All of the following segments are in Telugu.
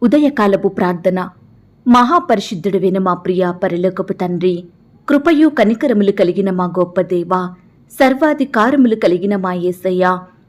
ఉదయకాలపు ప్రార్థన. మహాపరిశుద్ధుడైన మా ప్రియ పరలోకపు తండ్రి, కృపయు కనికరములు కలిగిన మా గొప్ప దేవా, సర్వాధికారములు కలిగిన మా యేసయ్య,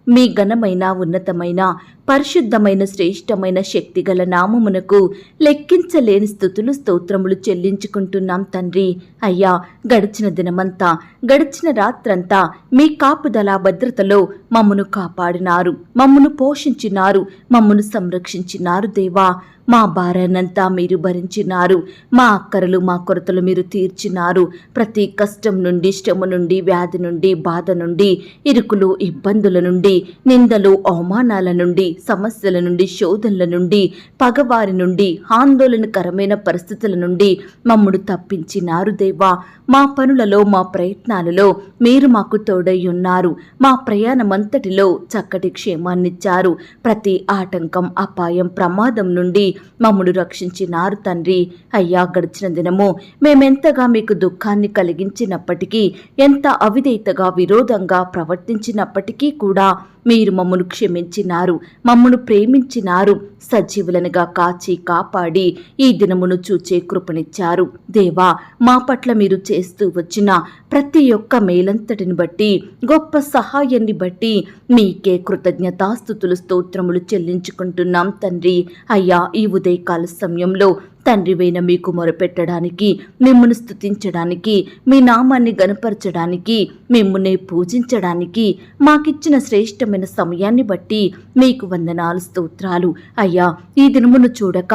మీ ఘనమైన ఉన్నతమైన పరిశుద్ధమైన శ్రేష్టమైన శక్తిగల నామమునకు లెక్కించలేని స్తుతులు స్తోత్రములు చెల్లించుకుంటున్నాం తండ్రి. అయ్యా, గడిచిన దినమంతా గడిచిన రాత్రంతా మీ కాపుదల భద్రతలో మమ్మను కాపాడినారు, మమ్మను పోషించినారు, మమ్మను సంరక్షించినారు దేవా. మా భారాన్నంతా మీరు భరించినారు, మా అక్కరలు మా కొరతలు మీరు తీర్చినారు. ప్రతి కష్టం నుండి, శ్రమ నుండి, వ్యాధి నుండి, బాధ నుండి, ఇరుకులు ఇబ్బందుల నుండి, నిందలు అవమానాల నుండి, సమస్యల నుండి, శోధనల నుండి, పగవారి నుండి, ఆందోళనకరమైన పరిస్థితుల నుండి మమ్మను తప్పించినారు దేవా. మా పనులలో మా ప్రయత్నాలలో మీరు మాకు తోడై ఉన్నారు. మా ప్రయాణమంతటిలో చక్కటి క్షేమాన్నిచ్చారు. ప్రతి ఆటంకం, అపాయం, ప్రమాదం నుండి మమ్మను రక్షించినారు తండ్రి. అయ్యా, గడిచిన దినము మేమెంతగా మీకు దుఃఖాన్ని కలిగించినప్పటికీ, ఎంత అవిధేయతగా విరోధంగా ప్రవర్తించినప్పటికీ కూడా మీరు మమ్మను క్షమించినారు, మమ్మను ప్రేమించినారు. సజీవులనుగా కాచి కాపాడి ఈ దినమును చూచే కృపనిచ్చారు దేవా. మా పట్ల మీరు చేస్తూ వచ్చిన ప్రతి ఒక్క మేలంతటిని బట్టి, గొప్ప సహాయాన్ని బట్టి మీకే కృతజ్ఞతాస్తుతులు స్తోత్రములు చెల్లించుకుంటున్నాం తండ్రి. అయ్యా, ఈ ఉదయకాల సమయంలో తండ్రివైన మీకు మొరపెట్టడానికి, మిమ్మును స్తుతించడానికి, మీ నామాన్ని గణపరచడానికి, మిమ్మునే పూజించడానికి మాకిచ్చిన శ్రేష్టమైన సమయాన్ని బట్టి మీకు వందనాలు, స్తోత్రాలు. అయ్యా, ఈ దినమును చూడక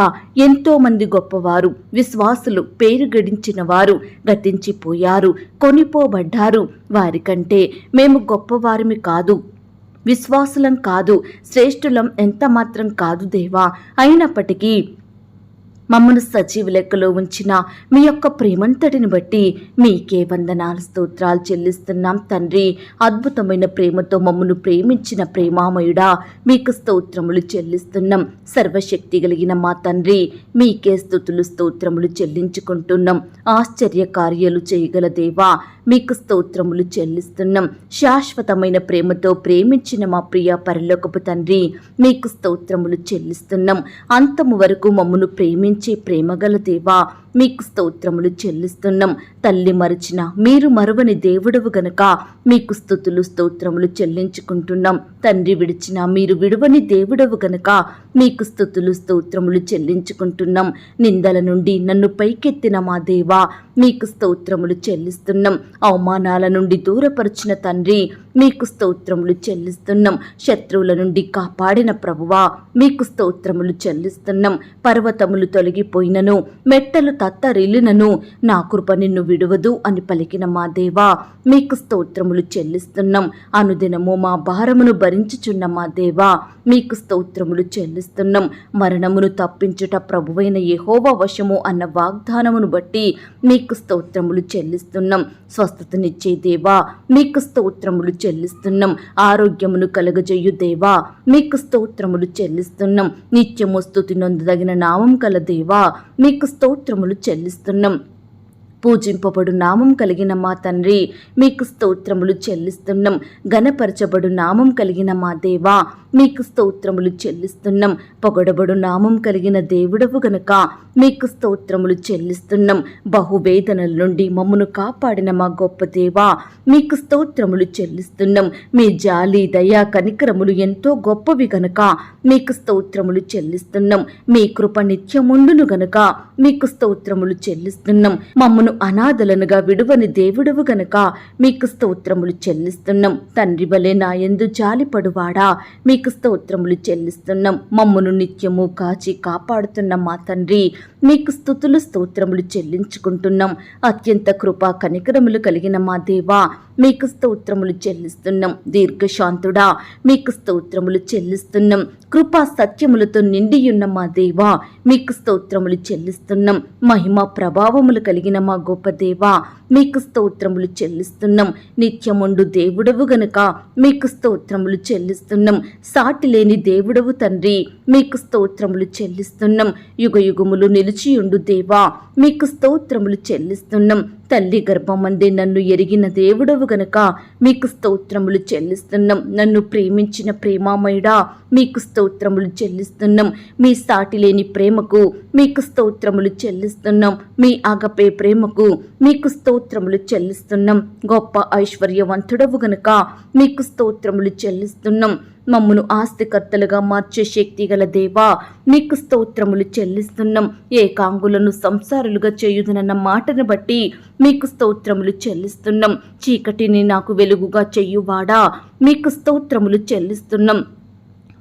ఎంతో మంది గొప్పవారు, విశ్వాసులు, పేరు గడించిన వారు గతించిపోయారు, కొనిపోబడ్డారు. వారికంటే మేము గొప్పవారిమి కాదు, విశ్వాసులం కాదు, శ్రేష్ఠులం ఎంత మాత్రం కాదు దేవా. అయినప్పటికీ మమ్మను సజీవ లెక్కలో ఉంచిన మీ యొక్క ప్రేమంతటిని బట్టి మీకే వందనాలు, స్తోత్రాలు చెల్లిస్తున్నాం తండ్రి. అద్భుతమైన ప్రేమతో మమ్మను ప్రేమించిన ప్రేమామయుడా, మీకు స్తోత్రములు చెల్లిస్తున్నాం. సర్వశక్తి కలిగిన మా తండ్రి, మీకే స్తుతులు స్తోత్రములు చెల్లించుకుంటున్నాం. ఆశ్చర్య కార్యాలు చేయగల దేవా, మీకు స్తోత్రములు చెల్లిస్తున్నాం. శాశ్వతమైన ప్రేమతో ప్రేమించిన మా ప్రియ పరలోకపు తండ్రి, మీకు స్తోత్రములు చెల్లిస్తున్నాం. అంతము వరకు మమ్మను ప్రేమించే ప్రేమగల దేవా, మీకు స్తోత్రములు చెల్లిస్తున్నాం. తల్లి మరచిన మీరు మరువని దేవుడవు గనుక మీకు స్తుతులు స్తోత్రములు చెల్లించుకుంటున్నాం. తండ్రి విడిచిన మీరు విడువని దేవుడవు గనుక మీకు స్తుతులు స్తోత్రములు చెల్లించుకుంటున్నాం. నిందల నుండి నన్ను పైకెత్తిన మా దేవా, మీకు స్తోత్రములు చెల్లిస్తున్నాం. అవమానాల నుండి దూరపరిచిన తండ్రి, మీకు స్తోత్రములు చెల్లిస్తున్నాం. శత్రువుల నుండి కాపాడిన ప్రభువా, మీకు స్తోత్రములు చెల్లిస్తున్నాం. పర్వతములు తొలగిపోయినను, మెట్టలు తత్తరిల్లినను నా కృప నిన్ను విడువదు అని పలికిన మా దేవా, మీకు స్తోత్రములు చెల్లిస్తున్నాం. అనుదినము మా భారమును భరించుచున్న మా దేవా, మీకు స్తోత్రములు చెల్లిస్తున్నాం. మరణమును తప్పించుట ప్రభువైన యెహోవా వశము అన్న వాగ్దానమును బట్టి మీకు స్తోత్రములు చెల్లిస్తున్నాం. స్వస్థతనిచ్చే దేవా, మీకు స్తోత్రములు చెల్లిస్తున్నాం. ఆరోగ్యమును కలగజేయు దేవా, మీకు స్తోత్రములు చెల్లిస్తున్నాం. నిత్యము స్తుతి నొందదగిన నామం కల దేవా, మీకు స్తోత్రములు చెల్లిస్తున్నాం. పూజింపబడు నామం కలిగిన మా తండ్రి, మీకు స్తోత్రములు చెల్లిస్తున్నాం. ఘనపరచబడు నామం కలిగిన మా దేవా, మీకు స్తోత్రములు చెల్లిస్తున్నాం. పొగడబడు నామం కలిగిన దేవుడవు గనుక మీకు స్తోత్రములు చెల్లిస్తున్నాం. బహువేదనల నుండి మమ్మను కాపాడిన మా గొప్ప దేవా, మీకు స్తోత్రములు చెల్లిస్తున్నాం. మీ జాలి, దయా, కనికరములు ఎంతో గొప్పవి గనుక మీకు స్తోత్రములు చెల్లిస్తున్నాం. మీ కృప నిత్యముండును గనుక మీకు స్తోత్రములు చెల్లిస్తున్నాం. మమ్మను అనాథలనుగా విడువని దేవుడవు గనుక మీకు స్తోత్రములు చెల్లిస్తున్నాం. తండ్రి వలె నా యందు జాలిపడువాడా, మీకు స్తోత్రములు చెల్లిస్తున్నాం. మమ్మను నిత్యము కాచి కాపాడుతున్న మా తండ్రి, మీకు స్తుతులు స్తోత్రములు చెల్లించుకుంటున్నాం. అత్యంత కృపా కనికరములు కలిగిన మా దేవా, మీకు స్తోత్రములు చెల్లిస్తున్నాం. దీర్ఘశాంతుడా, మీకు స్తోత్రములు చెల్లిస్తున్నాం. కృపా సత్యములతో నిండియున్న మా దేవా, మీకు స్తోత్రములు చెల్లిస్తున్నాం. మహిమ ప్రభావములు కలిగిన మా గొప్ప దేవా, మీకు స్తోత్రములు చెల్లిస్తున్నాం. నిత్యముండు దేవుడవు గనుక మీకు స్తోత్రములు చెల్లిస్తున్నాం. సాటి లేని దేవుడవు తండ్రి, మీకు స్తోత్రములు చెల్లిస్తున్నాం. యుగ యుగములు నిలిచియుండు దేవా, మీకు స్తోత్రములు చెల్లిస్తున్నాం. తల్లి గర్భమందే నన్ను ఎరిగిన దేవుడవు గనుక మీకు స్తోత్రములు చెల్లిస్తున్నాం. నన్ను ప్రేమించిన ప్రేమామయుడా మీకు స్తోత్రములు చెల్లిస్తున్నాం. మీ సాటి లేని ప్రేమకు మీకు స్తోత్రములు చెల్లిస్తున్నాం. మీ అగపే ప్రేమకు మీకు స్తోత్రములు చెల్లిస్తున్నాం. గొప్ప ఐశ్వర్యవంతుడవు గనుక మీకు స్తోత్రములు చెల్లిస్తున్నాం. మమ్మును ఆస్తికర్తలుగా మార్చే శక్తి గల దేవా మీకు స్తోత్రములు చెల్లిస్తున్నాం. ఏకాంగులను సంసారులుగా చేయుదునన్న మాటను బట్టి మీకు స్తోత్రములు చెల్లిస్తున్నాం. చీకటిని నాకు వెలుగుగా చెయ్యువాడా మీకు స్తోత్రములు చెల్లిస్తున్నాం.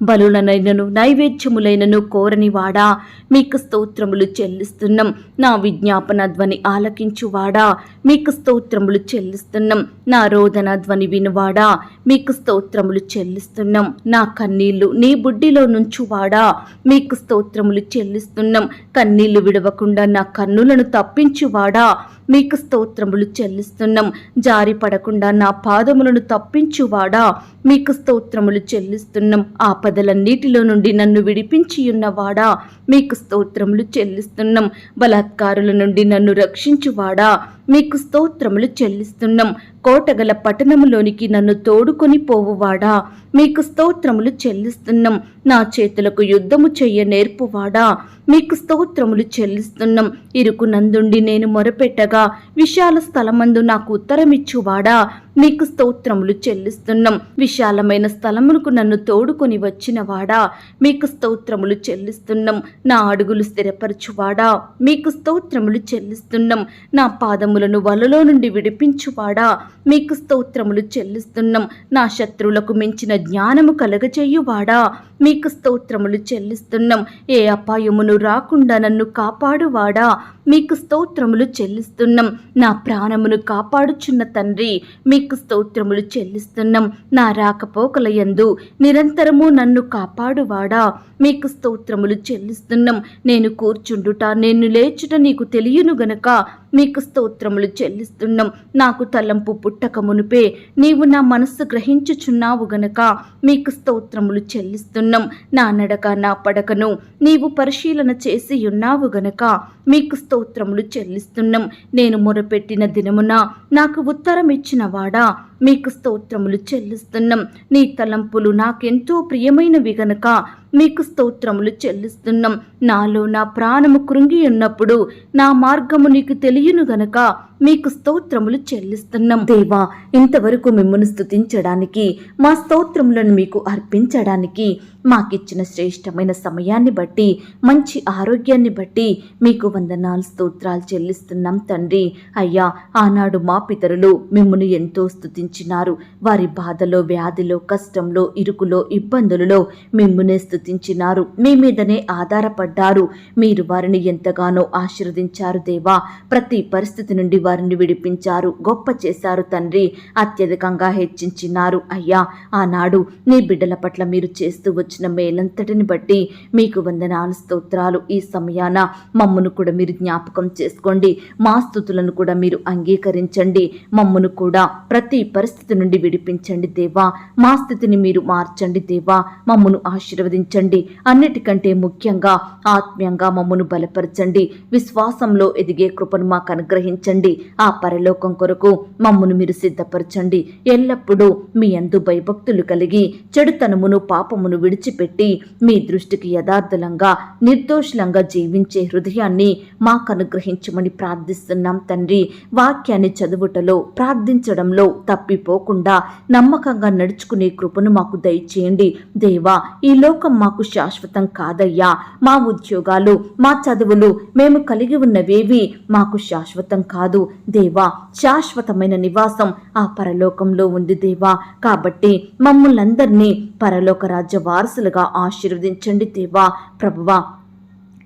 బలులనైనను నైవేద్యములైనను కోరనివాడా మీకు స్తోత్రములు చెల్లిస్తున్నాం. నా విజ్ఞాపన ధ్వని ఆలకించువాడా మీకు స్తోత్రములు చెల్లిస్తున్నాం. నా రోదన ధ్వని వినువాడా మీకు స్తోత్రములు చెల్లిస్తున్నాం. నా కన్నీళ్లు నీ బుడ్డిలో నుంచువాడా మీకు స్తోత్రములు చెల్లిస్తున్నాం. కన్నీళ్లు విడవకుండా నా కన్నులను తప్పించువాడా మీకు స్తోత్రములు చెల్లిస్తున్నాం. జారి పడకుండా నా పాదములను తప్పించువాడా మీకు స్తోత్రములు చెల్లిస్తున్నాం. ఆపదలన్నిటిలో నుండి నన్ను విడిపించియున్నవాడా మీకు స్తోత్రములు చెల్లిస్తున్నాం. బలాత్కారుల నుండి నన్ను రక్షించువాడా మీకు స్తోత్రములు చెల్లిస్తున్నాం. కోటగల పట్టణములోనికి నన్ను తోడుకొని పోవువాడా మీకు స్తోత్రములు చెల్లిస్తున్నాం. నా చేతులకు యుద్ధము చెయ్య నేర్పువాడా మీకు స్తోత్రములు చెల్లిస్తున్నాం. ఇరుకునందుండి నేను మొరపెట్టగా విశాల స్థలమందు నాకు ఉత్తరమిచ్చువాడా మీకు స్తోత్రములు చెల్లిస్తున్నాం. విశాలమైన స్థలములకు నన్ను తోడుకొని వచ్చినవాడా మీకు స్తోత్రములు చెల్లిస్తున్నాం. నా అడుగులు స్థిరపరచువాడా మీకు స్తోత్రములు చెల్లిస్తున్నాం. నా పాదములను వలలో నుండి విడిపించువాడా మీకు స్తోత్రములు చెల్లిస్తున్నాం. నా శత్రువులకు మించిన జ్ఞానము కలగచేయువాడా మీకు స్తోత్రములు చెల్లిస్తున్నాం. ఏ అపాయమును రాకుండా నన్ను కాపాడువాడా మీకు స్తోత్రములు చెల్లిస్తున్నాం. నా ప్రాణమును కాపాడుచున్న తండ్రి మీకు స్తోత్రములు చెల్లిస్తున్నాం. నా రాకపోకల యందు నిరంతరము నన్ను కాపాడువాడా మీకు స్తోత్రములు చెల్లిస్తున్నాం. నేను కూర్చుండుట నేను లేచుట నీకు తెలియను గనక మీకు స్తోత్రములు చెల్లిస్తున్నాం. నాకు తలంపు పుట్టక మునుపే నీవు నా మనస్సు గ్రహించుచున్నావు గనక మీకు స్తోత్రములు చెల్లిస్తున్నాం. నా నడక నా పడకను నీవు పరిశీలన చేసి ఉన్నావు గనక మీకు స్తోత్రములు చెల్లిస్తున్నాం. నేను మొరపెట్టిన దినమున నాకు ఉత్తరం ఇచ్చిన వాడా మీకు స్తోత్రములు చెల్లిస్తున్నాం. నీ తలంపులు నాకెంతో ప్రియమైనవి గనక మీకు స్తోత్రములు చెల్లిస్తున్నాం. నాలో నా ప్రాణము కృంగి ఉన్నప్పుడు నా మార్గము నీకు తెలియను గనక మీకు స్తోత్రములు చెల్లిస్తున్నాం. దేవా ఇంతవరకు మిమ్మల్ని స్తుతించడానికి మా స్తోత్రములను మీకు అర్పించడానికి మాకిచ్చిన శ్రేష్టమైన సమయాన్ని బట్టి మంచి ఆరోగ్యాన్ని బట్టి మీకు వందనాలు స్తోత్రాలు చెల్లిస్తున్నాం తండ్రి. అయ్యా ఆనాడు మా పితరులు మిమ్మల్ని ఎంతో స్తుతించినారు. వారి బాధలో వ్యాధిలో కష్టంలో ఇరుకులో ఇబ్బందులలో మిమ్మునే స్తుతించినారు. మీ మీదనే ఆధారపడ్డారు. మీరు వారిని ఎంతగానో ఆశీర్వదించారు దేవా. ప్రతి పరిస్థితి నుండి వారిని విడిపించారు. గొప్ప చేశారు తండ్రి. అత్యధికంగా హెచ్చించినారు. అయ్యా ఆనాడు నీ బిడ్డల పట్ల మీరు చేస్తూ వచ్చిన మేలంతటిని బట్టి మీకు వందనాలు స్తోత్రాలు. ఈ సమయాన మమ్మును కూడా మీరు జ్ఞాపకం చేసుకోండి. మా స్తుతులను కూడా మీరు అంగీకరించండి. మమ్మును కూడా ప్రతి పరిస్థితి నుండి విడిపించండి దేవా. మా స్థితిని మీరు మార్చండి దేవా. మమ్మును ఆశీర్వదించండి. అన్నిటికంటే ముఖ్యంగా ఆత్మీయంగా మమ్మును బలపరచండి. విశ్వాసంలో ఎదిగే కృపను మాకు అనుగ్రహించండి. ఆ పరలోకం కొరకు మమ్మును మీరు సిద్ధపరచండి. ఎల్లప్పుడూ మీ యందు భయభక్తులు కలిగి చెడుతనమును పాపమును విడిచిపెట్టి మీ దృష్టికి యథార్థలంగా నిర్దోషులంగా జీవించే హృదయాన్ని మాకు అనుగ్రహించమని ప్రార్థిస్తున్నాం తండ్రి. వాక్యాన్ని చదువుటలో ప్రార్థించడంలో తప్పిపోకుండా నమ్మకంగా నడుచుకునే కృపను మాకు దయచేయండి దేవా. ఈ లోకం మాకు శాశ్వతం కాదయ్యా. మా ఉద్యోగాలు మా చదువులు మేము కలిగి ఉన్నవేవి మాకు శాశ్వతం కాదు దేవా. శాశ్వతమైన నివాసం ఆ పరలోకంలో ఉంది దేవా. కాబట్టి మమ్మల్నందరినీ పరలోక రాజ్య వారసులుగా ఆశీర్వదించండి దేవా. ప్రభువా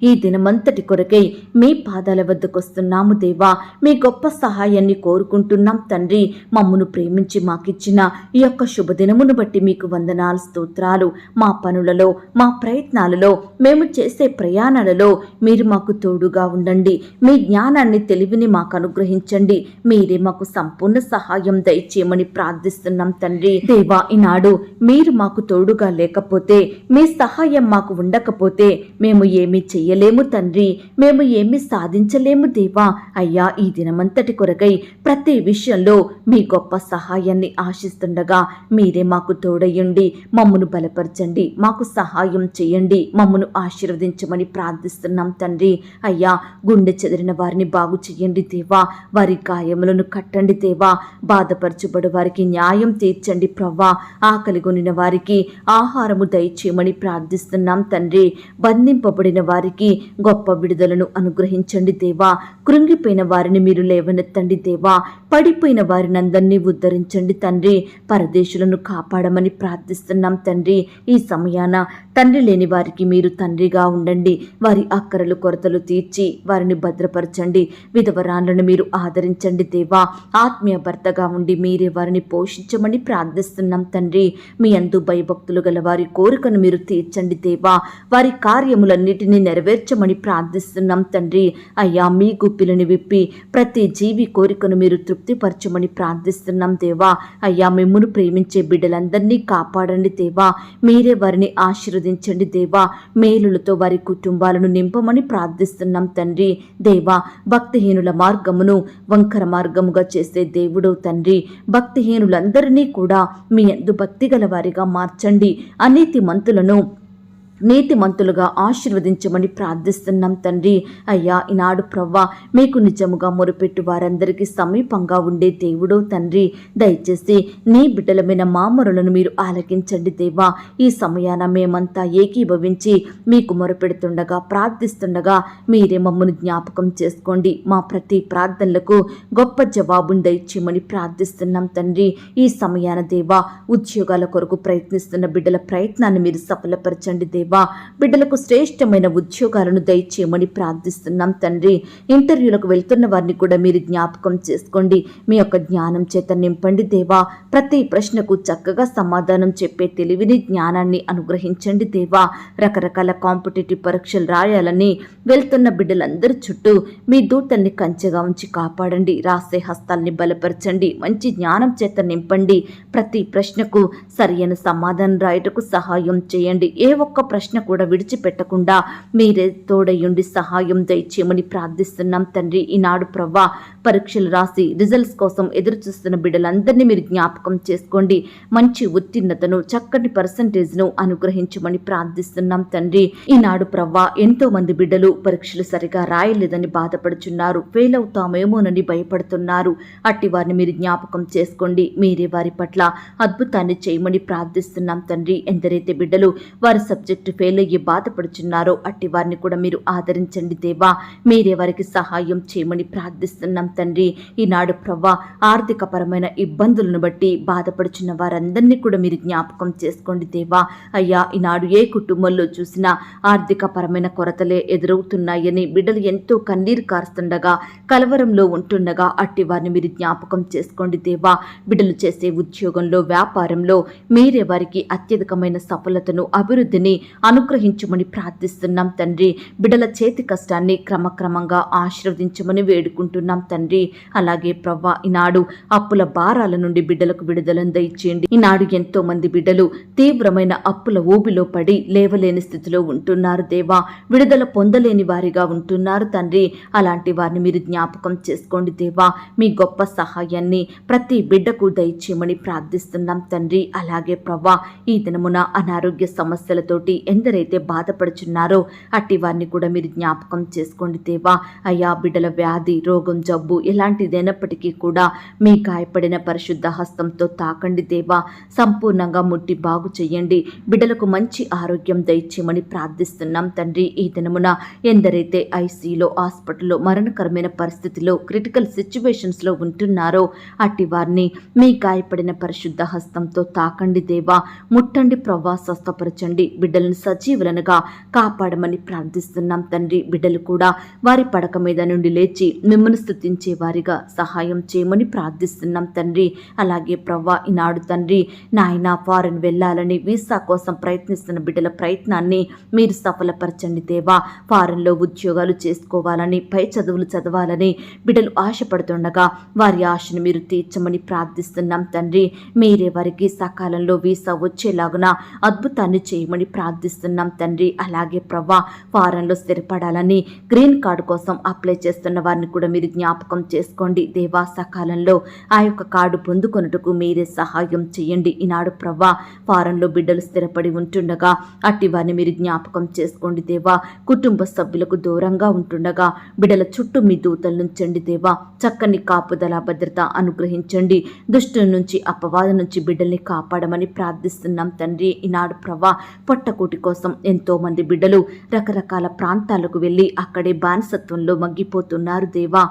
ఈ దినమంతటి కొరకై మీ పాదాల వద్దకు వస్తున్నాము దేవా. మీ గొప్ప సహాయాన్ని కోరుకుంటున్నాం తండ్రి. మమ్మను ప్రేమించి మాకిచ్చిన ఈ యొక్క శుభదినమును బట్టి మీకు వందనాలు స్తోత్రాలు. మా పనులలో మా ప్రయత్నాలలో మేము చేసే ప్రయాణాలలో మీరు మాకు తోడుగా ఉండండి. మీ జ్ఞానాన్ని తెలివిని మాకు అనుగ్రహించండి. మీరే మాకు సంపూర్ణ సహాయం దయచేయమని ప్రార్థిస్తున్నాం తండ్రి. దేవా ఈనాడు మీరు మాకు తోడుగా లేకపోతే మీ సహాయం మాకు ఉండకపోతే మేము ఏమీ చెయ్య చేయలేము తండ్రి, మేము ఏమి సాధించలేము దేవా. అయ్యా, ఈ దినమంతటి కొరకై ప్రతి విషయంలో మీ గొప్ప సహాయాన్ని ఆశిస్తుండగా మీరే మాకు తోడయ్యండి, మమ్మను బలపరచండి, మాకు సహాయం చేయండి, మమ్మను ఆశీర్వదించమని ప్రార్థిస్తున్నాం తండ్రి. అయ్యా, గుండె చెదిరిన వారిని బాగు చేయండి దేవా, వారి గాయములను కట్టండి దేవా, బాధపరచుబడు వారికి న్యాయం తీర్చండి ప్రవ్వా, ఆకలిగొనిన వారికి ఆహారము దయచేయమని ప్రార్థిస్తున్నాం తండ్రి. బంధింపబడిన వారికి గొప్ప విడుదలను అనుగ్రహించండి దేవా, కృంగిపోయిన వారిని మీరు లేవనెత్తండి దేవా, పడిపోయిన వారిని అందరినీ ఉద్ధరించండి తండ్రి. పరదేశులను కాపాడమని ప్రార్థిస్తున్నాం తండ్రి. ఈ సమయాన తండ్రి లేని వారికి మీరు తండ్రిగా ఉండండి, వారి అక్కరలు కొరతలు తీర్చి వారిని భద్రపరచండి. విధవరాన్లను మీరు ఆదరించండి దేవా, ఆత్మీయ భర్తగా ఉండి మీరే వారిని పోషించమని ప్రార్థిస్తున్నాం తండ్రి. మీ అందు భయభక్తులు గల వారి కోరికను మీరు తీర్చండి దేవా, వారి కార్యములన్నిటినీ నెరవేర్చమని ప్రార్థిస్తున్నాం తండ్రి. అయ్యా, మీ గుప్పిలను విప్పి ప్రతి జీవి కోరికను మీరు తృప్తిపరచమని ప్రార్థిస్తున్నాం దేవా. అయ్యా, మిమ్మును ప్రేమించే బిడ్డలందరినీ కాపాడండి దేవా, మీరే వారిని ఆశీర్వదించండి దేవా, మేలులతో వారి కుటుంబాలను నింపమని ప్రార్థిస్తున్నాం తండ్రి. దేవా, భక్తిహీనుల మార్గమును వంకర మార్గముగా చేసే దేవుడు తండ్రి. భక్తిహీనులందరినీ కూడా మీ యందు భక్తి గల వారిగా మార్చండి, అనీతిమంతులను నీతిమంతులుగా ఆశీర్వదించమని ప్రార్థిస్తున్నాం తండ్రి. అయ్యా, ఈనాడు ప్రవ్వా, మీకు నిజముగా మొరుపెట్టు వారందరికీ సమీపంగా ఉండే దేవుడో తండ్రి. దయచేసి నీ బిడ్డలమైన మా మొరలను మీరు ఆలకించండి దేవా. ఈ సమయాన మేమంతా ఏకీభవించి మీకు మొరపెడుతుండగా ప్రార్థిస్తుండగా మీరే మమ్మల్ని జ్ఞాపకం చేసుకోండి. మా ప్రతి ప్రార్థనలకు గొప్ప జవాబును దయచేయమని ప్రార్థిస్తున్నాం తండ్రి. ఈ సమయాన దేవా, ఉద్యోగాల కొరకు ప్రయత్నిస్తున్న బిడ్డల ప్రయత్నాన్ని మీరు సఫలపరచండి దేవా. బిడ్డలకు శ్రేష్టమైన ఉద్యోగాలను దయచేయమని ప్రార్థిస్తున్నాం తండ్రి. ఇంటర్వ్యూలకు వెళ్తున్న వారిని కూడా మీరు జ్ఞాపకం చేసుకోండి, మీ యొక్క జ్ఞానం చేత నింపండి దేవా. ప్రతి ప్రశ్నకు చక్కగా సమాధానం చెప్పే తెలివిని జ్ఞానాన్ని అనుగ్రహించండి దేవా. రకరకాల కాంపిటేటివ్ పరీక్షలు రాయాలని వెళ్తున్న బిడ్డలందరి చుట్టూ మీ దూతల్ని కంచెగా ఉంచి కాపాడండి. రాసే హస్తాల్ని బలపరచండి, మంచి జ్ఞానం చేత నింపండి. ప్రతి ప్రశ్నకు సరైన సమాధానం రాయటకు సహాయం చేయండి. ఏ ఒక్క ప్రశ్న కూడా విడిచిపెట్టకుండా మీరే తోడయ్యుండి సహాయం దయచేయమని ప్రార్థిస్తున్నాం తండ్రి. ఈనాడు ప్రవ్వా, పరీక్షలు రాసి రిజల్ట్స్ కోసం ఎదురు చూస్తున్న బిడ్డలందరినీ మీరు జ్ఞాపకం చేసుకోండి. మంచి ఉత్తీర్ణతను, చక్కటి పర్సంటేజ్ను అనుగ్రహించమని ప్రార్థిస్తున్నాం తండ్రి. ఈనాడు ప్రవ్వా, ఎంతో మంది బిడ్డలు పరీక్షలు సరిగా రాయలేదని బాధపడుచున్నారు, ఫెయిల్ అవుతామేమోనని భయపడుతున్నారు. అట్టి వారిని మీరు జ్ఞాపకం చేసుకోండి, మీరే వారి పట్ల అద్భుతాన్ని చేయమని ప్రార్థిస్తున్నాం తండ్రి. ఎందరైతే బిడ్డలు వారి సబ్జెక్టు ఫెయిల్ అయ్యి బాధపడుచున్నారో అట్టి వారిని కూడా మీరు ఆదరించండి దేవా, మీరే వారికి సహాయం చేయమని ప్రార్థిస్తున్నాం తండ్రి. ఈనాడు ప్రవ్వా, ఆర్థిక పరమైన ఇబ్బందులను బట్టి బాధపడుచున్న వారందరినీ కూడా మీరు జ్ఞాపకం చేసుకోండి దేవా. అయ్యా, ఈనాడు ఏ కుటుంబంలో చూసినా ఆర్థిక పరమైన కొరతలే ఎదురవుతున్నాయని బిడ్డలు ఎంతో కన్నీరు కారుస్తుండగా, కలవరంలో ఉంటుండగా అట్టి వారిని మీరు జ్ఞాపకం చేసుకోండి దేవా. బిడ్డలు చేసే ఉద్యోగంలో, వ్యాపారంలో మీరే వారికి అత్యధికమైన సఫలతను, అభివృద్ధిని అనుగ్రహించమని ప్రార్థిస్తున్నాం తండ్రి. బిడ్డల చేతి కష్టాన్ని క్రమక్రమంగా ఆశీర్వదించమని వేడుకుంటున్నాం తండ్రి. అలాగే ప్రవ్వా, ఈనాడు అప్పుల భారాల నుండి బిడ్డలకు విడుదలను దయచేయండి. ఈనాడు ఎంతో మంది బిడ్డలు తీవ్రమైన అప్పుల ఊబిలో పడి లేవలేని స్థితిలో ఉంటున్నారు దేవా, విడుదల పొందలేని వారిగా ఉంటున్నారు తండ్రి. అలాంటి వారిని మీరు జ్ఞాపకం చేసుకోండి దేవా. మీ గొప్ప సహాయాన్ని ప్రతి బిడ్డకు దయచేయమని ప్రార్థిస్తున్నాం తండ్రి. అలాగే ప్రవ్వా, ఈ దినమున అనారోగ్య సమస్యలతోటి ఎందరైతే బాధపడుచున్నారో అట్టి వారిని కూడా మీరు జ్ఞాపకం చేసుకోండి దేవా. అయ్యా, బిడ్డల వ్యాధి, రోగం, జబ్బు ఎలాంటిదైనప్పటికీ కూడా మీ గాయపడిన పరిశుద్ధ హస్తంతో తాకండి దేవా. సంపూర్ణంగా ముట్టి బాగు చేయండి. బిడ్డలకు మంచి ఆరోగ్యం దయచేయమని ప్రార్థిస్తున్నాం తండ్రి. ఈ దినమున ఎందరైతే ఐసీలో, హాస్పిటల్లో మరణకరమైన పరిస్థితిలో, క్రిటికల్ సిచ్యువేషన్స్లో ఉంటున్నారో అట్టి వారిని మీ గాయపడిన పరిశుద్ధ హస్తంతో తాకండి దేవా. ముట్టండి ప్రవ్వా, స్వస్థపరచండి. బిడ్డలను సజీవులనుగా కాపాడమని ప్రార్థిస్తున్నాం తండ్రి. బిడ్డలు కూడా వారి పడక మీద నుండి లేచి మిమ్మల్ని స్తుతించే వారిగా సహాయం చేయమని ప్రార్థిస్తున్నాం తండ్రి. అలాగే ప్రవ్వా, ఈనాడు తండ్రి నాయన ఫారెన్ వెళ్ళాలని వీసా కోసం ప్రయత్నిస్తున్న బిడ్డల ప్రయత్నాన్ని మీరు సఫలపరచండి దేవా. ఫారెన్లో ఉద్యోగాలు చేసుకోవాలని, పై చదువులు చదవాలని బిడ్డలు ఆశపడుతుండగా వారి ఆశను మీరు తీర్చమని ప్రార్థిస్తున్నాం తండ్రి. మీరే వారికి సకాలంలో వీసా వచ్చేలాగున అద్భుతాన్ని చేయమని ప్రార్థిస్తున్నాం ప్రార్థిస్తున్నాం తండ్రి. అలాగే ప్రవ్వా ఫారెన్లో స్థిరపడాలని గ్రీన్ కార్డు కోసం అప్లై చేస్తున్న వారిని కూడా మీరు జ్ఞాపకం చేసుకోండి దేవా. సకాలంలో ఆ యొక్క కార్డు పొందుకొనుటకు మీరే సహాయం చేయండి. ఈనాడు ప్రవ్వా ఫారెన్లో బిడ్డలు స్థిరపడి ఉంటుండగా అట్టి వారిని మీరు జ్ఞాపకం చేసుకోండి దేవా. కుటుంబ సభ్యులకు దూరంగా ఉంటుండగా బిడ్డల చుట్టూ మీ దూతలు నుంచండి దేవా. చక్కని కాపుదల భద్రత అనుగ్రహించండి. దుష్టుల నుంచి అపవాది నుంచి బిడ్డల్ని కాపాడమని ప్రార్థిస్తున్నాం తండ్రి. ఈనాడు ప్రవ్వా పొట్టకూటి కోసం ఎంతో మంది బిడ్డలు రకరకాల ప్రాంతాలకు వెళ్ళి అక్కడే బానిసత్వంలో మగ్గిపోతున్నారు దేవా.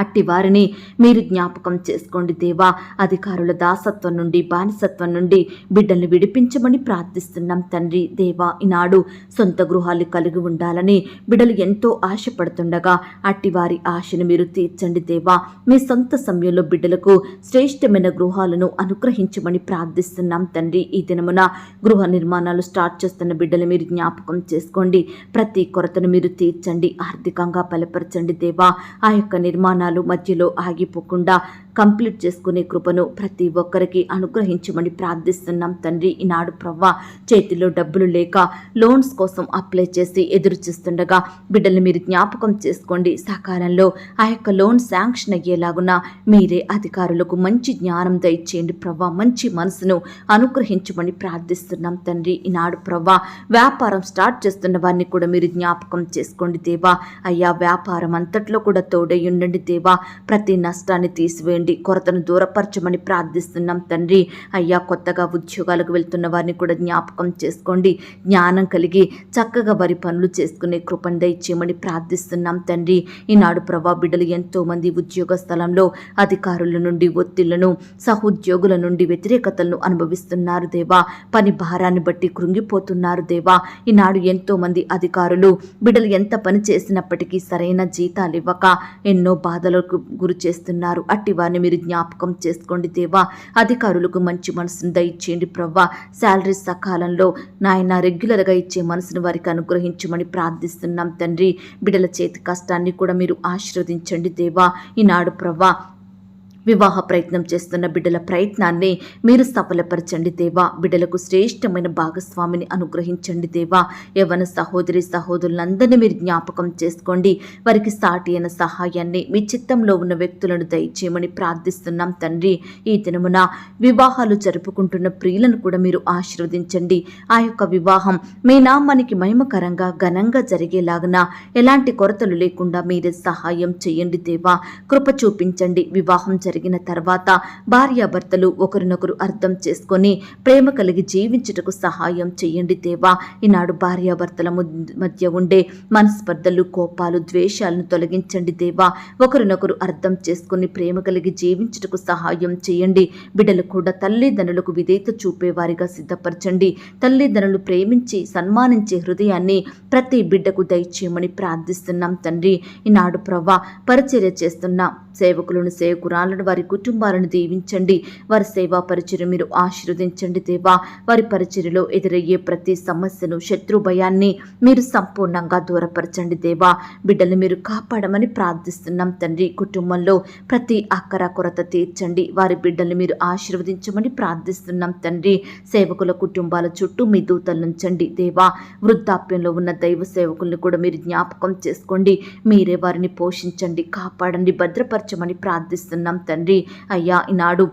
అట్టి వారిని మీరు జ్ఞాపకం చేసుకోండి దేవా. అధికారుల దాసత్వం నుండి బానిసత్వం నుండి బిడ్డల్ని విడిపించమని ప్రార్థిస్తున్నాం తండ్రి దేవా. ఈనాడు సొంత గృహాలు కలిగి ఉండాలని బిడ్డలు ఎంతో ఆశపడుతుండగా అట్టి వారి ఆశను మీరు తీర్చండి దేవా. మీ సొంత సమయంలో బిడ్డలకు శ్రేష్టమైన గృహాలను అనుగ్రహించమని ప్రార్థిస్తున్నాం తండ్రి. ఈ దినమున గృహ నిర్మాణాలు స్టార్ట్ చేస్తున్న బిడ్డలు మీరు జ్ఞాపకం చేసుకోండి. ప్రతి కొరతను మీరు తీర్చండి. ఆర్థికంగా బలపరచండి దేవా. ఆ యొక్క నిర్మాణాలు మధ్యలో ఆగిపోకుండా కంప్లీట్ చేసుకునే కృపను ప్రతి ఒక్కరికి అనుగ్రహించమని ప్రార్థిస్తున్నాం తండ్రి. ఈనాడు ప్రవ్వా చేతిలో డబ్బులు లేక లోన్స్ కోసం అప్లై చేసి ఎదురు చూస్తుండగా బిడ్డల్ని మీరు జ్ఞాపకం చేసుకోండి. సకాలంలో ఆ యొక్క లోన్ శాంక్షన్ అయ్యేలాగున మీరే అధికారులకు మంచి జ్ఞానం దయచేయండి ప్రవ్వా. మంచి మనసును అనుగ్రహించమని ప్రార్థిస్తున్నాం తండ్రి. ఈనాడు ప్రవ్వా వ్యాపారం స్టార్ట్ చేస్తున్న వారిని కూడా మీరు జ్ఞాపకం చేసుకోండి దేవా. అయ్యా వ్యాపారం అంతట్లో కూడా తోడై ఉండండి దేవా. ప్రతి నష్టాన్ని తీసివేయండి. కొరతను దూరపరచమని ప్రార్థిస్తున్నాం తండ్రి. అయ్యా కొత్తగా ఉద్యోగాలకు వెళ్తున్న వారిని కూడా జ్ఞాపకం చేసుకోండి. జ్ఞానం కలిగి చక్కగా వారి పనులు చేసుకునే కృపను దయచేయమని ప్రార్థిస్తున్నాం తండ్రి. ఈనాడు ప్రభా బిడ్డలు ఎంతో మంది ఉద్యోగ స్థలంలో అధికారుల నుండి ఒత్తిళ్లను సహోద్యోగుల నుండి వ్యతిరేకతలను అనుభవిస్తున్నారు దేవా. పని భారాన్ని బట్టి కృంగిపోతున్నారు దేవా. ఈనాడు ఎంతో మంది అధికారులు బిడ్డలు ఎంత పని చేసినప్పటికీ సరైన జీతాలు ఇవ్వక ఎన్నో బాధలకు గురి చేస్తున్నారు. అట్టి వారిని మీరు జ్ఞాపకం చేసుకోండి దేవా. అధికారులకు మంచి మనసును దయచేయండి ప్రవ్వా. శాలరీ సకాలంలో నాయన రెగ్యులర్గా ఇచ్చే మనసును వారికి అనుగ్రహించమని ప్రార్థిస్తున్నాం తండ్రి. బిడ్డల చేతి కష్టాన్ని కూడా మీరు ఆశీర్వదించండి దేవా. ఈనాడు ప్రవ్వా వివాహ ప్రయత్నం చేస్తున్న బిడ్డల ప్రయత్నాన్ని మీరు సఫలపరచండి దేవా. బిడ్డలకు శ్రేష్టమైన భాగస్వామిని అనుగ్రహించండి దేవా. యవ్వన సహోదరి సహోదరులందరినీ మీరు జ్ఞాపకం చేసుకోండి. వారికి సాటి అయిన సహాయాన్ని మీ చిత్తంలో ఉన్న వ్యక్తులను దయచేయమని ప్రార్థిస్తున్నాం తండ్రి. ఈ దినమున వివాహాలు జరుపుకుంటున్న ప్రియులను కూడా మీరు ఆశీర్వదించండి. ఆ యొక్క వివాహం మీ నామానికి మహిమకరంగా ఘనంగా జరిగేలాగున ఎలాంటి కొరతలు లేకుండా మీరే సహాయం చేయండి దేవా. కృప చూపించండి. వివాహం జరిగిన తర్వాత భార్యాభర్తలు ఒకరినొకరు అర్థం చేసుకొని ప్రేమ కలిగి జీవించుటకు సహాయం చేయండి దేవా. ఈనాడు భార్యాభర్తల మధ్య ఉండే మనస్పర్ధలు కోపాలు ద్వేషాలను తొలగించండి దేవా. ఒకరినొకరు అర్థం చేసుకుని ప్రేమ కలిగి జీవించుటకు సహాయం చేయండి. బిడ్డలు కూడా తల్లిదండ్రులకు విధేయత చూపేవారిగా సిద్ధపరచండి. తల్లిదండ్రులు ప్రేమించి సన్మానించే హృదయాన్ని ప్రతి బిడ్డకు దయచేయమని ప్రార్థిస్తున్నాం తండ్రి. ఈనాడు ప్రవ్వా పరిచర్య చేస్తున్న సేవకులను సేవకురాలను వారి కుటుంబాలను దీవించండి. వారి సేవా పరిచర్య మీరు ఆశీర్వదించండి దేవా. వారి పరిచర్యలో ఎదురయ్యే ప్రతి సమస్యను శత్రు భయాన్ని మీరు సంపూర్ణంగా దూరపరచండి దేవా. బిడ్డలు మీరు కాపాడమని ప్రార్థిస్తున్నాం తండ్రి. కుటుంబంలో ప్రతి అక్కర కొరత తీర్చండి. వారి బిడ్డల్ని మీరు ఆశీర్వదించమని ప్రార్థిస్తున్నాం తండ్రి. సేవకుల కుటుంబాల చుట్టూ మీ దూతలు ఉంచండి దేవా. వృద్ధాప్యంలో ఉన్న దైవ సేవకుల్ని కూడా మీరు జ్ఞాపకం చేసుకోండి. మీరే వారిని పోషించండి, కాపాడండి, భద్రపరచమని ప్రార్థిస్తున్నాం తండ్రి. అయ్యా ఈనాడు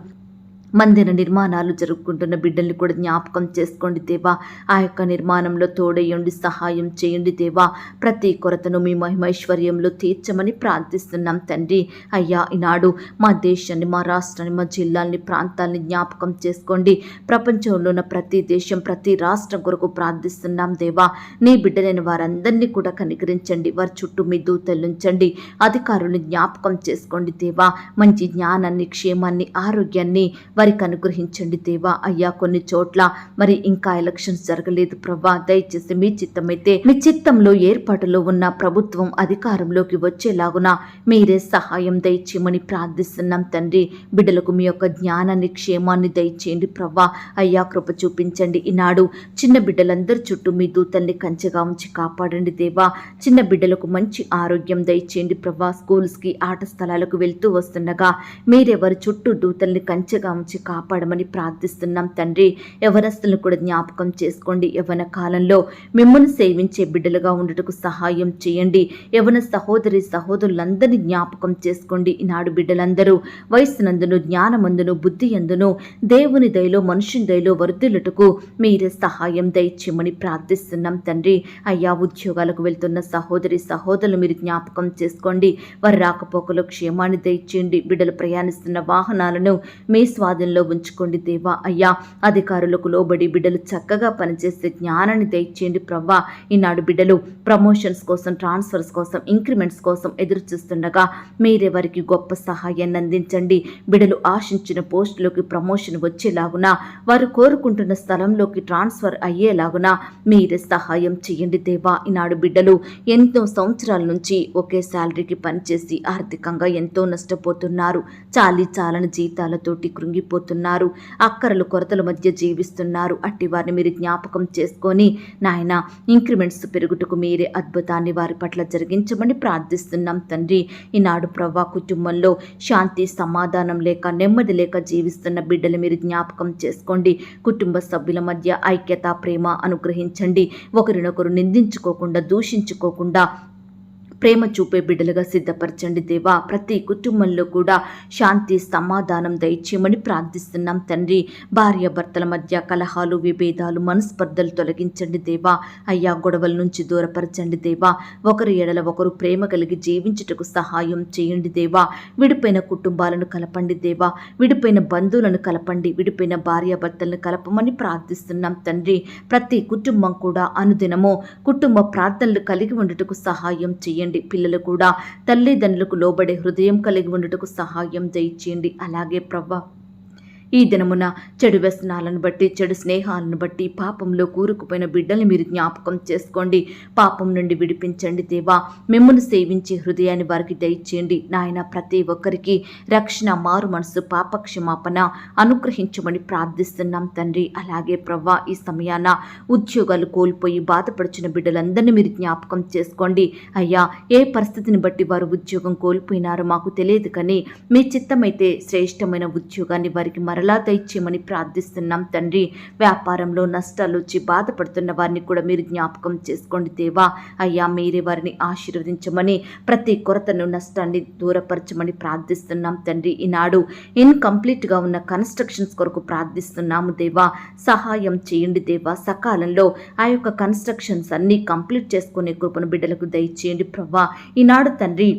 మందిర నిర్మాణాలు జరుపుకుంటున్న బిడ్డల్ని కూడా జ్ఞాపకం చేసుకోండి దేవా. ఆ యొక్క నిర్మాణంలో తోడయ్యండి, సహాయం చేయండి దేవా. ప్రతి కొరతను మీ మహిమైశ్వర్యంలో తీర్చమని ప్రార్థిస్తున్నాం తండ్రి. అయ్యా ఈనాడు మా దేశాన్ని, మా రాష్ట్రాన్ని, మా జిల్లాల్ని, ప్రాంతాలని జ్ఞాపకం చేసుకోండి. ప్రపంచంలో ఉన్న ప్రతి దేశం, ప్రతి రాష్ట్రం కొరకు ప్రార్థిస్తున్నాం దేవా. నీ బిడ్డలైన వారందరినీ కూడా కనికరించండి. వారి చుట్టూ మీ దూతలు ఉంచండి. అధికారులను జ్ఞాపకం చేసుకోండి దేవా. మంచి జ్ఞానాన్ని, క్షేమాన్ని, ఆరోగ్యాన్ని వారికి అనుగ్రహించండి దేవా. అయ్యా కొన్ని చోట్ల మరి ఇంకా ఎలక్షన్స్ జరగలేదు ప్రభా. దయచేసి మీ చిత్తమైతే మీ చిత్తంలో ఏర్పాటులో ఉన్న ప్రభుత్వం అధికారంలోకి వచ్చేలాగున మీరే సహాయం దయచేయమని ప్రార్థిస్తున్నాం తండ్రి. బిడ్డలకు మీ యొక్క జ్ఞానాన్ని, క్షేమాన్ని దయచేయండి ప్రభా. అయ్యా కృప చూపించండి. ఈనాడు చిన్న బిడ్డలందరి చుట్టూ మీ దూతల్ని కంచెగా ఉంచి కాపాడండి దేవా. చిన్న బిడ్డలకు మంచి ఆరోగ్యం దయచేయండి ప్రభా. స్కూల్స్కి, ఆట స్థలాలకు వెళ్తూ వస్తుండగా మీరెవరి చుట్టూ దూతల్ని కంచెగా ఉంచి ఉంచి కాపాడమని ప్రార్థిస్తున్నాం తండ్రి. యవనస్తులను కూడా జ్ఞాపకం చేసుకోండి. యవన కాలంలో మిమ్మల్ని సేవించే బిడ్డలుగా ఉండుటకు సహాయం చేయండి. యవన సహోదరులందరినీ జ్ఞాపకం చేసుకోండి. ఈనాడు బిడ్డలందరూ వయస్సునందును, జ్ఞానమందును, బుద్ధి అందును దేవుని దయలో, మనుషుని దయలో వర్ధిల్లుటకు మీరే సహాయం దయచేయమని ప్రార్థిస్తున్నాం తండ్రి. అయ్యా, ఉద్యోగాలకు వెళ్తున్న సహోదరులు మీరు జ్ఞాపకం చేసుకోండి. వారి రాకపోకలో క్షేమాన్ని దయచేయండి. బిడ్డలు ప్రయాణిస్తున్న వాహనాలను మీ స్వాధీనంలో ఉంచుకోండి దేవా. అయ్యా, అధికారులకు లోబడి బిడ్డలు చక్కగా పనిచేసే జ్ఞానాన్ని దయచేయండి ప్రవ్వా. ఈనాడు బిడ్డలు ప్రమోషన్స్ కోసం, ట్రాన్స్ఫర్స్ కోసం, ఇంక్రిమెంట్స్ కోసం ఎదురు చూస్తుండగా మీరే వారికి గొప్ప సహాయాన్ని అందించండి. బిడ్డలు ఆశించిన పోస్టులోకి ప్రమోషన్ వచ్చేలాగున, వారు కోరుకుంటున్న స్థలంలోకి ట్రాన్స్ఫర్ అయ్యేలాగున మీరే సహాయం చేయండి దేవా. ఈనాడు బిడ్డలు ఎంతో సంవత్సరాల నుంచి ఒకే శాలరీకి పనిచేసి ఆర్థికంగా ఎంతో నష్టపోతున్నారు. చాలని జీతాలతోటి కృంగిపోతున్నారు. అక్కరలు కొరతల మధ్య జీవిస్తున్నారు. అట్టి వారిని మీరు జ్ఞాపకం చేసుకొని నాయన ఇంక్రిమెంట్స్ పెరుగుటకు మీరే అద్భుతాన్ని వారి పట్ల జరిగించమని ప్రార్థిస్తున్నాం తండ్రి. ఈనాడు ప్రవ్వా, కుటుంబంలో శాంతి సమాధానం లేక, నెమ్మది లేక జీవిస్తున్న బిడ్డలు మీరు జ్ఞాపకం చేసుకోండి. కుటుంబ సభ్యుల మధ్య ఐక్యత, ప్రేమ అనుగ్రహించండి. ఒకరినొకరు నిందించుకోకుండా, దూషించుకోకుండా ప్రేమ చూపే బిడ్డలుగా సిద్ధపరచండి దేవా. ప్రతి కుటుంబంలో కూడా శాంతి సమాధానం దయచేయమని ప్రార్థిస్తున్నాం తండ్రి. భార్యాభర్తల మధ్య కలహాలు, విభేదాలు, మనస్పర్ధలు తొలగించండి దేవా. అయ్యా, గొడవల నుంచి దూరపరచండి దేవా. ఒకరి ఎడల ఒకరు ప్రేమ కలిగి జీవించుటకు సహాయం చేయండి దేవా. విడిపోయిన కుటుంబాలను కలపండి దేవా. విడిపోయిన బంధువులను కలపండి. విడిపోయిన భార్యాభర్తలను కలపమని ప్రార్థిస్తున్నాం తండ్రి. ప్రతి కుటుంబం కూడా అనుదినము కుటుంబ ప్రార్థనలు కలిగి ఉండటకు సహాయం చేయండి. పిల్లలు కూడా తల్లిదండ్రులకు లోబడే హృదయం కలిగి ఉండటకు సహాయం దయచేయండి. అలాగే ప్రవ్వా, ఈ దినమున చెడు వ్యసనాలను బట్టి, చెడు స్నేహాలను బట్టి పాపంలో కూరుకుపోయిన బిడ్డల్ని మీరు జ్ఞాపకం చేసుకోండి. పాపం నుండి విడిపించండి దేవా. మిమ్మల్ని సేవించే హృదయాన్ని వారికి దయచేయండి నాయన. ప్రతి ఒక్కరికి రక్షణ, మారు మనసు, పాపక్షమాపణ అనుగ్రహించమని ప్రార్థిస్తున్నాం తండ్రి. అలాగే ప్రవ్వా, ఈ సమయాన ఉద్యోగాలు కోల్పోయి బాధపడుచున్న బిడ్డలందరినీ మీరు జ్ఞాపకం చేసుకోండి. అయ్యా, ఏ పరిస్థితిని బట్టి వారు ఉద్యోగం కోల్పోయినారో మాకు తెలియదు, కానీ మీ చిత్తమైతే శ్రేష్టమైన ఉద్యోగాన్ని వారికి మరలా దయచేయమని ప్రార్థిస్తున్నాం తండ్రి. వ్యాపారంలో నష్టాలు వచ్చి బాధపడుతున్న వారిని కూడా మీరు జ్ఞాపకం చేసుకోండి దేవా. అయ్యా, మీరే వారిని ఆశీర్వదించమని, ప్రతి కొరతను, నష్టాన్ని దూరపరచమని ప్రార్థిస్తున్నాం తండ్రి. ఈనాడు ఇన్కంప్లీట్గా ఉన్న కన్స్ట్రక్షన్స్ కొరకు ప్రార్థిస్తున్నాము దేవా. సహాయం చేయండి దేవా. సకాలంలో ఆ యొక్క కన్స్ట్రక్షన్స్ అన్నీ కంప్లీట్ చేసుకునే కృపను బిడ్డలకు దయచేయండి ప్రవ్వా. ఈనాడు తండ్రి,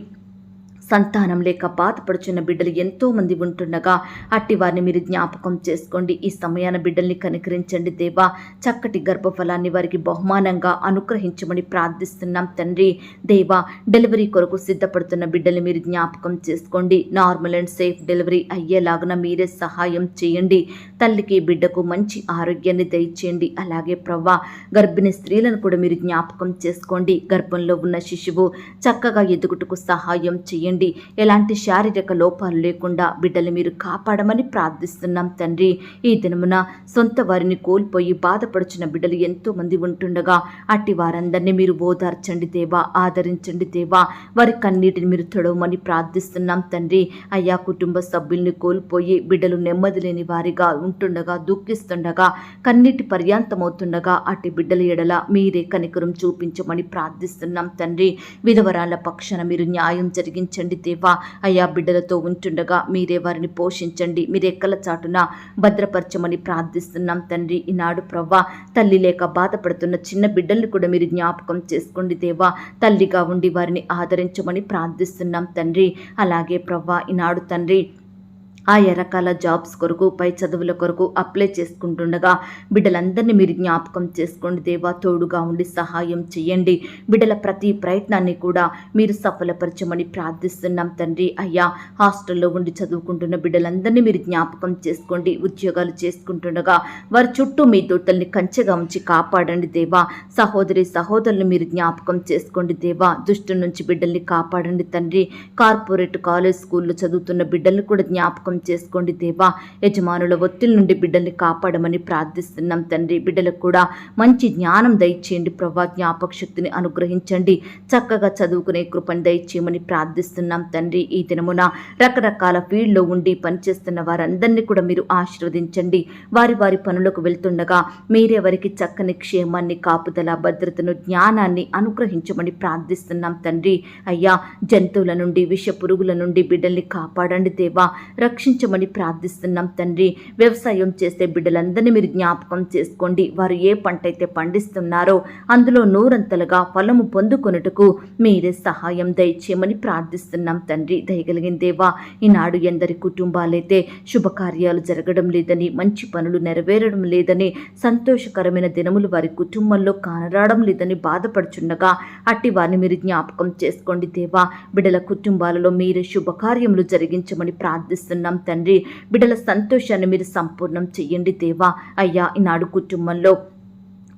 సంతానం లేక బాధపడుచున్న బిడ్డలు ఎంతో మంది ఉంటుండగా అట్టి వారిని మీరు జ్ఞాపకం చేసుకోండి. ఈ సమయాన బిడ్డల్ని కనికరించండి దేవా. చక్కటి గర్భఫలాన్ని వారికి బహుమానంగా అనుగ్రహించమని ప్రార్థిస్తున్నాం తండ్రి. దేవా, డెలివరీ కొరకు సిద్ధపడుతున్న బిడ్డల్ని మీరు జ్ఞాపకం చేసుకోండి. నార్మల్ అండ్ సేఫ్ డెలివరీ అయ్యేలాగున మీరే సహాయం చేయండి. తల్లికి, బిడ్డకు మంచి ఆరోగ్యాన్ని దయచేయండి. అలాగే ప్రవ్వా, గర్భిణీ స్త్రీలను కూడా మీరు జ్ఞాపకం చేసుకోండి. గర్భంలో ఉన్న శిశువు చక్కగా ఎదుగుటకు సహాయం చేయండి. ఎలాంటి శారీరక లోపాలు లేకుండా బిడ్డలు మీరు కాపాడమని ప్రార్థిస్తున్నాం తండ్రి. ఈ దినమున సొంత వారిని కోల్పోయి బాధపడుచున్న బిడ్డలు ఎంతో మంది ఉంటుండగా అట్టి వారందరినీ మీరు ఓదార్చండి దేవా. ఆదరించండి దేవా. వారి కన్నీటిని మీరు తొడవమని ప్రార్థిస్తున్నాం తండ్రి. అయ్యా, కుటుంబ సభ్యుల్ని కోల్పోయి బిడ్డలు నెమ్మది లేని వారిగా ఉంటుండగా, దుఃఖిస్తుండగా, కన్నీటి పర్యాంతమవుతుండగా అట్టి బిడ్డల ఎడల మీరే కనికరం చూపించమని ప్రార్థిస్తున్నాం తండ్రి. విధవరాల పక్షాన మీరు న్యాయం జరిగించండి దేవా. అయ్యా, బిడ్డలతో ఉంటుండగా మీరే వారిని పోషించండి. మీరు ఎక్కల చాటున భద్రపరచమని ప్రార్థిస్తున్నాం తండ్రి. ఈనాడు ప్రవ్వా, తల్లి లేక బాధపడుతున్న చిన్న బిడ్డల్ని కూడా మీరు జ్ఞాపకం చేసుకోండి దేవా. తల్లిగా ఉండి వారిని ఆదరించమని ప్రార్థిస్తున్నాం తండ్రి. అలాగే ప్రవ్వా, ఈనాడు తండ్రి, ఆయా రకాల జాబ్స్ కొరకు, పై చదువుల కొరకు అప్లై చేసుకుంటుండగా బిడ్డలందరినీ మీరు జ్ఞాపకం చేసుకోండి దేవా. తోడుగా ఉండి సహాయం చేయండి. బిడ్డల ప్రతి ప్రయత్నాన్ని కూడా మీరు సఫలపరచమని ప్రార్థిస్తున్నాం తండ్రి. అయ్యా, హాస్టల్లో ఉండి చదువుకుంటున్న బిడ్డలందరినీ మీరు జ్ఞాపకం చేసుకోండి. ఉద్యోగాలు చేసుకుంటుండగా వారి చుట్టూ మీ దూతల్ని కంచెగా ఉంచి కాపాడండి దేవా. సహోదరులను మీరు జ్ఞాపకం చేసుకోండి దేవా. దుష్టు నుంచి బిడ్డల్ని కాపాడండి తండ్రి. కార్పొరేట్, కాలేజ్, స్కూల్లో చదువుతున్న బిడ్డల్ని కూడా జ్ఞాపకం జ్ఞాపకం చేసుకోండి దేవా. యజమానుల ఒత్తిడి నుండి బిడ్డల్ని కాపాడమని ప్రార్థిస్తున్నాం తండ్రి. బిడ్డలకు కూడా మంచి జ్ఞానం దయచేయండి ప్రభా. జ్ఞాపక శక్తిని అనుగ్రహించండి. చక్కగా చదువుకునే కృపను దయచేయమని ప్రార్థిస్తున్నాం తండ్రి. ఈ దినమున రకరకాల ఫీల్డ్లో ఉండి పనిచేస్తున్న వారందరినీ కూడా మీరు ఆశీర్వదించండి. వారి వారి పనులకు వెళ్తుండగా మీరే వారికి చక్కని క్షేమాన్ని, కాపుదల, భద్రతను, జ్ఞానాన్ని అనుగ్రహించమని ప్రార్థిస్తున్నాం తండ్రి. అయ్యా, జంతువుల నుండి, విష పురుగుల నుండి బిడ్డల్ని కాపాడండి దేవా. రక్షించమని ప్రార్థిస్తున్నాం తండ్రి. వ్యవసాయం చేసే బిడ్డలందరినీ మీరు జ్ఞాపకం చేసుకోండి. వారు ఏ పంట అయితే పండిస్తున్నారో అందులో నూరంతలుగా ఫలము పొందుకొనుటకు మీరే సహాయం దయచేయమని ప్రార్థిస్తున్నాం తండ్రి. దయగలిగిన దేవా, ఈనాడు ఎందరి కుటుంబాలైతే శుభకార్యాలు జరగడం లేదని, మంచి పనులు నెరవేరడం లేదని, సంతోషకరమైన దినములు వారి కుటుంబంలో కానరావడం లేదని బాధపడుచుండగా అట్టి వారిని మీరు జ్ఞాపకం చేసుకోండి దేవా. బిడ్డల కుటుంబాలలో మీరే శుభకార్యములు జరిగించమని ప్రార్థిస్తున్నాం తండ్రి. బిడ్డల సంతోషాన్ని మీరు సంపూర్ణం చెయ్యండి దేవా. అయ్యా, ఈనాడు కుటుంబంలో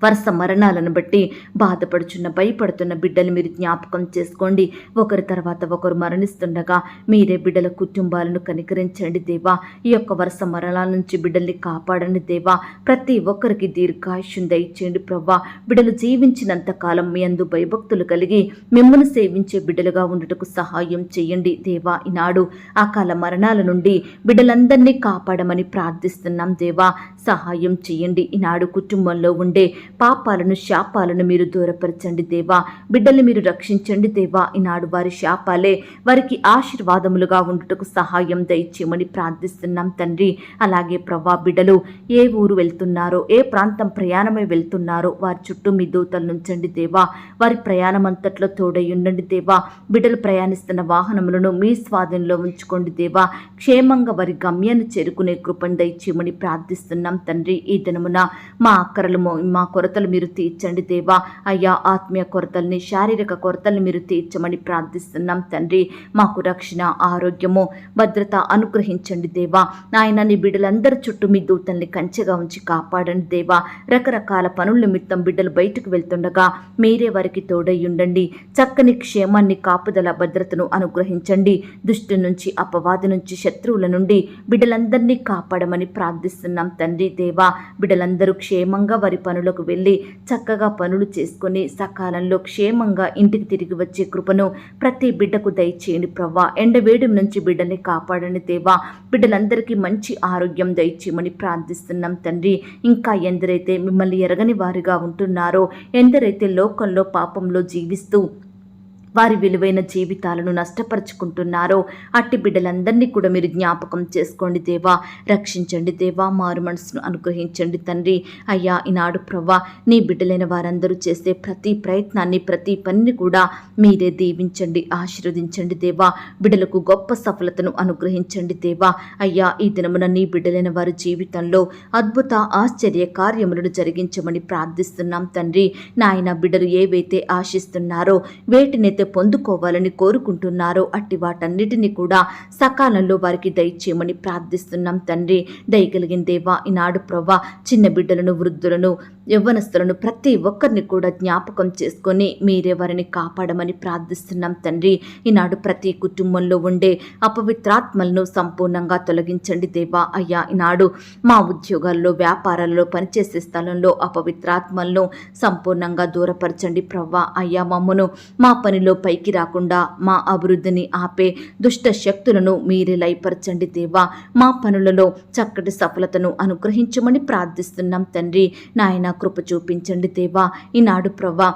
వరుస మరణాలను బట్టి బాధపడుచున్న, భయపడుతున్న బిడ్డలు మీరు జ్ఞాపకం చేసుకోండి. ఒకరి తర్వాత ఒకరు మరణిస్తుండగా మీరే బిడ్డల కుటుంబాలను కనికరించండి దేవా. ఈ యొక్క వరుస మరణాల నుంచి బిడ్డల్ని కాపాడండి దేవా. ప్రతి ఒక్కరికి దీర్ఘాయుష్యం దయచేయండి ప్రభా. బిడ్డలు జీవించినంత కాలం మీ అందు భయభక్తులు కలిగి మిమ్మల్ని సేవించే బిడ్డలుగా ఉండుటకు సహాయం చేయండి దేవా. ఈనాడు అకాల మరణాల నుండి బిడ్డలందరినీ కాపాడమని ప్రార్థిస్తున్నాం దేవా. సహాయం చేయండి. ఈనాడు కుటుంబంలో ఉండే పాపాలను, శాపాలను మీరు దూరపరచండి దేవా. బిడ్డల్ని మీరు రక్షించండి దేవా. ఈనాడు వారి శాపాలే వారికి ఆశీర్వాదములుగా ఉండుటకు సహాయం దయచేయమని ప్రార్థిస్తున్నాం తండ్రి. అలాగే ప్రభా, బిడ్డలు ఏ ఊరు వెళ్తున్నారో, ఏ ప్రాంతం ప్రయాణమై వెళ్తున్నారో వారి చుట్టూ మీ దూతలు నుంచండి దేవా. వారి ప్రయాణం అంతట్లో తోడై ఉండండి దేవా. బిడ్డలు ప్రయాణిస్తున్న వాహనములను మీ స్వాధీనంలో ఉంచుకోండి దేవా. క్షేమంగా వారి గమ్యాన్ని చేరుకునే కృపను దయచేయమని ప్రార్థిస్తున్నాం తండ్రి. ఈ దినమున మా అక్కరలు, మా కొరతలు మీరు తీర్చండి దేవా. అయ్యా, ఆత్మీయ కొరతల్ని, శారీరక కొరతల్ని మీరు తీర్చమని ప్రార్థిస్తున్నాం తండ్రి. మాకు రక్షణ, ఆరోగ్యము, భద్రత అనుగ్రహించండి దేవా. నాయన, నీ బిడ్డలందరి చుట్టూ మీ దూతల్ని కంచెగా ఉంచి కాపాడండి దేవా. రకరకాల పనుల నిమిత్తం బిడ్డలు బయటకు వెళ్తుండగా మీరే వారికి తోడై ఉండండి. చక్కని క్షేమాన్ని, కాపుదల, భద్రతను అనుగ్రహించండి. దుష్టు నుంచి, అపవాది నుంచి, శత్రువుల నుండి బిడ్డలందరినీ కాపాడమని ప్రార్థిస్తున్నాం తండ్రి దేవా. బిడ్డలందరూ క్షేమంగా వారి పనులకు వెళ్ళి చక్కగా పనులు చేసుకొని సకాలంలో క్షేమంగా ఇంటికి తిరిగి వచ్చే కృపను ప్రతి బిడ్డకు దయచేయండి ప్రవ్వా. ఎండవేడి నుంచి బిడ్డల్ని కాపాడండి దేవా. బిడ్డలందరికీ మంచి ఆరోగ్యం దయచేయమని ప్రార్థిస్తున్నాం తండ్రి. ఇంకా ఎందరైతే మిమ్మల్ని ఎరగని వారిగా ఉంటున్నారో, ఎందరైతే లోకంలో పాపంలో జీవిస్తూ వారి విలువైన జీవితాలను నష్టపరుచుకుంటున్నారో అట్టి బిడ్డలందరినీ కూడా మీరు జ్ఞాపకం చేసుకోండి దేవా. రక్షించండి దేవా. మారు మనసును అనుగ్రహించండి తండ్రి. అయ్యా, ఈనాడు ప్రవ్వా, నీ బిడ్డలైన వారందరూ చేసే ప్రతి ప్రయత్నాన్ని, ప్రతి పనిని కూడా మీరే దీవించండి, ఆశీర్వదించండి దేవా. బిడ్డలకు గొప్ప సఫలతను అనుగ్రహించండి దేవా. అయ్యా, ఈ దినమున నీ బిడ్డలైన వారి జీవితంలో అద్భుత, ఆశ్చర్య కార్యములను జరిగించమని ప్రార్థిస్తున్నాం తండ్రి. నాయన, బిడ్డలు ఏవైతే ఆశిస్తున్నారో, వేటినైతే పొందుకోవాలని కోరుకుంటున్నారో అట్టి వాటన్నిటిని కూడా సకాలంలో వారికి దయచేయమని ప్రార్థిస్తున్నాం తండ్రి. దయగలిగిన దేవా, ఈనాడు ప్రవ్వా, చిన్న బిడ్డలను, వృద్ధులను, యవ్వనస్తులను ప్రతి ఒక్కరిని కూడా జ్ఞాపకం చేసుకొని మీరే వారిని కాపాడమని ప్రార్థిస్తున్నాం తండ్రి. ఈనాడు ప్రతి కుటుంబంలో ఉండే అపవిత్రాత్మలను సంపూర్ణంగా తొలగించండి దేవా. అయ్యా, ఈనాడు మా ఉద్యోగాల్లో, వ్యాపారాల్లో, పనిచేసే స్థలంలో అపవిత్రాత్మలను సంపూర్ణంగా దూరపరచండి ప్రవ్వా. అయ్యా, మమ్మను మా పనిలో పైకి రాకుండా మా అభివృద్ధిని ఆపే దుష్ట శక్తులను మీరే లయపరచండి దేవా. మా పనులలో చక్కటి సఫలతను అనుగ్రహించమని ప్రార్థిస్తున్నాం తండ్రి. నాయన, కృప చూపించండి దేవా. ఈనాడు ప్రవ్వా,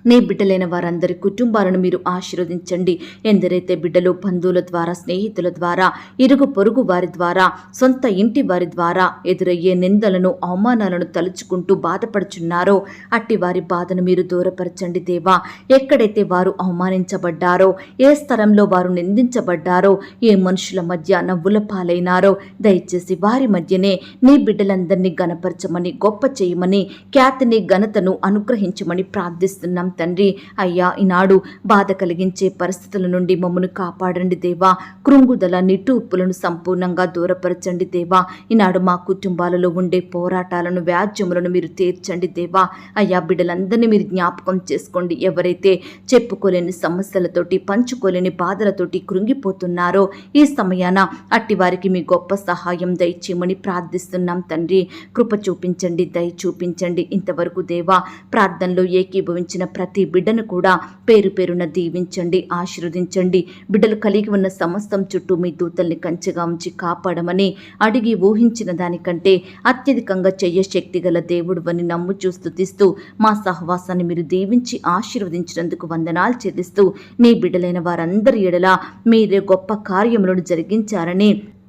నీ బిడ్డలైన వారందరి కుటుంబాలను మీరు ఆశీర్వదించండి. ఎందరైతే బిడ్డలు బంధువుల ద్వారా, స్నేహితుల ద్వారా, ఇరుగు పొరుగు వారి ద్వారా, సొంత ఇంటి వారి ద్వారా ఎదురయ్యే నిందలను, అవమానాలను తలుచుకుంటూ బాధపడుచున్నారో అట్టి వారి బాధను మీరు దూరపరచండి దేవా. ఎక్కడైతే వారు అవమానించబడ్డారో, ఏ స్థలంలో వారు నిందించబడ్డారో, ఏ మనుషుల మధ్య నవ్వుల పాలైనారో దయచేసి వారి మధ్యనే నీ బిడ్డలందరినీ గణపరచమని, గొప్ప చేయమని, ఖ్యాతిని, ఘనతను అనుగ్రహించమని ప్రార్థిస్తున్నాం తండ్రి. అయ్యా, ఈనాడు బాధ కలిగించే పరిస్థితుల నుండి మమ్మను కాపాడండి దేవా. కృంగుదల నిట్టూర్పులను సంపూర్ణంగా దూరపరచండి దేవా. ఈనాడు మా కుటుంబాలలో ఉండే పోరాటాలను, వ్యాజ్యములను మీరు తీర్చండి దేవా. అయ్యా, బిడ్డలందరినీ మీరు జ్ఞాపకం చేసుకోండి. ఎవరైతే చెప్పుకోలేని సమస్యలతోటి, పంచుకోలేని బాధలతోటి కృంగిపోతున్నారో ఈ సమయాన అట్టి వారికి మీ గొప్ప సహాయం దయచేయమని ప్రార్థిస్తున్నాం తండ్రి. కృప చూపించండి, దయ చూపించండి. ఇంతవరకు దేవా ప్రార్థనలో ఏకీభవించిన ప్రతి బిడ్డను కూడా పేరు పేరున దీవించండి, ఆశీర్వదించండి. బిడ్డలు కలిగి ఉన్న సమస్తం చుట్టూ మీ దూతల్ని కంచెగా ఉంచి కాపాడమని అడిగి ఊహించిన దానికంటే అత్యధికంగా శక్తి గల దేవుడు అని నమ్ముచూ స్తుతిస్తూ మా సహవాసాన్ని మీరు దీవించి ఆశీర్వదించినందుకు వందనాలు చెల్లిస్తూ నీ బిడ్డలైన వారందరి ఎడల మీరే గొప్ప కార్యములను జరిగించారని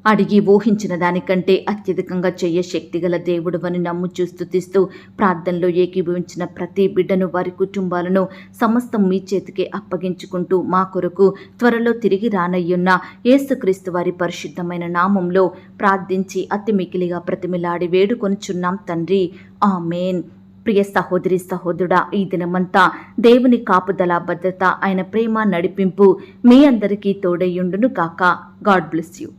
అడిగి ఊహించిన దానికంటే అత్యధికంగా శక్తి గల దేవుడు అని నమ్ముచూ స్తుతిస్తూ ప్రార్థనలో ఏకీభవించిన ప్రతి బిడ్డను, వారి కుటుంబాలను సమస్తం మీ చేతికి అప్పగించుకుంటూ మా కొరకు త్వరలో తిరిగి రానయ్యున్న యేసుక్రీస్తు వారి పరిశుద్ధమైన నామంలో ప్రార్థించి అతి మికిలిగా ప్రతిమిలాడి వేడుకొనుచున్నాం తండ్రి. ఆమేన్. ప్రియ సహోదరి సహోదరుడా, ఈ దినమంతా దేవుని కాపుదల, భద్రత, ఆయన ప్రేమ, నడిపింపు మీ అందరికీ తోడయ్యుండును కాక. God bless you.